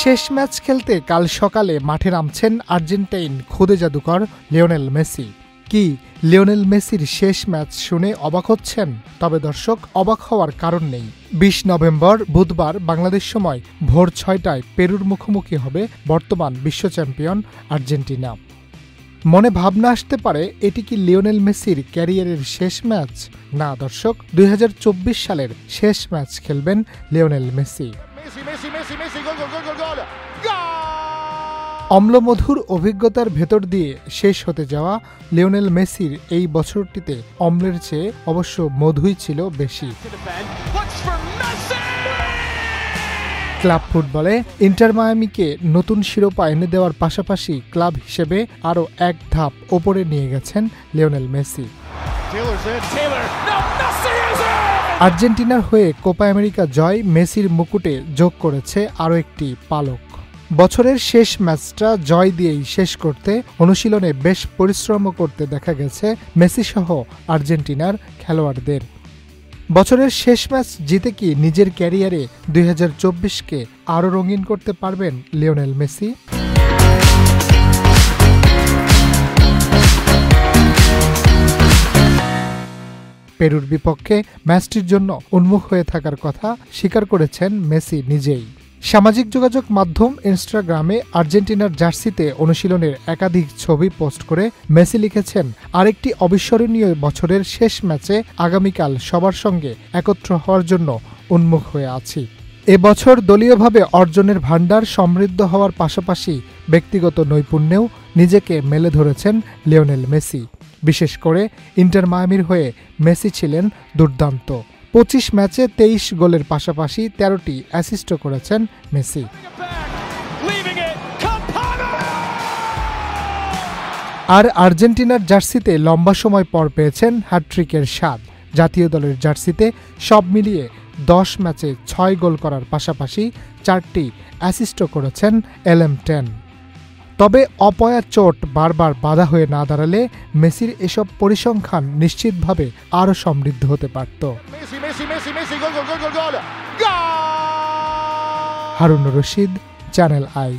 শেষ ম্যাচ খেলতে কাল সকালে মাঠে নামছেন আর্জেন্টাইন খুদে জাদুকর লিওনেল মেসি। কি লিওনেল মেসির শেষ ম্যাচ শুনে অবাক হচ্ছেন? তবে দর্শক, অবাক হওয়ার কারণ নেই। ২০ নভেম্বর বুধবার বাংলাদেশ সময় ভোর ৬টায় পেরুর মুখোমুখি হবে বর্তমান বিশ্ব চ্যাম্পিয়ন আর্জেন্টিনা। মনে ভাবনা আসতে পারে, এটি কি লিওনেল মেসির ক্যারিয়ারের শেষ ম্যাচ? না দর্শক, ২০২৪ সালের শেষ ম্যাচ খেলবেন লিওনেল মেসি। অম্লমধুর অভিজ্ঞতার ভেতর দিয়ে শেষ হতে যাওয়া লিওনেল মেসির এই বছরটিতে অম্লের চেয়ে অবশ্য মধুই ছিল বেশি। ক্লাব ফুটবলে ইন্টার মায়ামিকে নতুন শিরোপা এনে দেওয়ার পাশাপাশি ক্লাব হিসেবে আরও এক ধাপ ওপরে নিয়ে গেছেন লিওনেল মেসি। আর্জেন্টিনার হয়ে কোপা আমেরিকা জয় মেসির মুকুটে যোগ করেছে আরও একটি পালক। বছরের শেষ ম্যাচটা জয় দিয়েই শেষ করতে অনুশীলনে বেশ পরিশ্রম করতে দেখা গেছে মেসি সহ আর্জেন্টিনার খেলোয়াড়দের। বছরের শেষ ম্যাচ জিতে কি নিজের ক্যারিয়ারে ২০২৪কে আরও রঙিন করতে পারবেন লিওনেল মেসি? পেরুর বিপক্ষে ম্যাচটির জন্য উন্মুখ হয়ে থাকার কথা স্বীকার করেছেন মেসি নিজেই। সামাজিক যোগাযোগ মাধ্যম ইনস্টাগ্রামে আর্জেন্টিনার জার্সিতে অনুশীলনের একাধিক ছবি পোস্ট করে মেসি লিখেছেন, আরেকটি অবিস্মরণীয় বছরের শেষ ম্যাচে আগামীকাল সবার সঙ্গে একত্র হওয়ার জন্য উন্মুখ হয়ে আছি। এবছর দলীয়ভাবে অর্জনের ভাণ্ডার সমৃদ্ধ হওয়ার পাশাপাশি ব্যক্তিগত নৈপুণ্যেও নিজেকে মেলে ধরেছেন লিওনেল মেসি। বিশেষ করে ইন্টার মায়ামির হয়ে মেসি ছিলেন দুর্দান্ত। ২৫ ম্যাচে ২৩ গোলের পাশাপাশি ১৩টি অ্যাসিস্টও করেছেন মেসি। আর আর্জেন্টিনার জার্সিতে লম্বা সময় পর পেয়েছেন হ্যাটট্রিকের স্বাদ। জাতীয় দলের জার্সিতে সব মিলিয়ে ১০ ম্যাচে ৬ গোল করার পাশাপাশি ৪টি অ্যাসিস্টও করেছেন LM10। তবে অপয়া চোট বারবার বাধা হয়ে না দাঁড়ালে মেসির এসব পরিসংখ্যান নিশ্চিতভাবে আরও সমৃদ্ধ হতে পারত। Harun Rashid, channel I.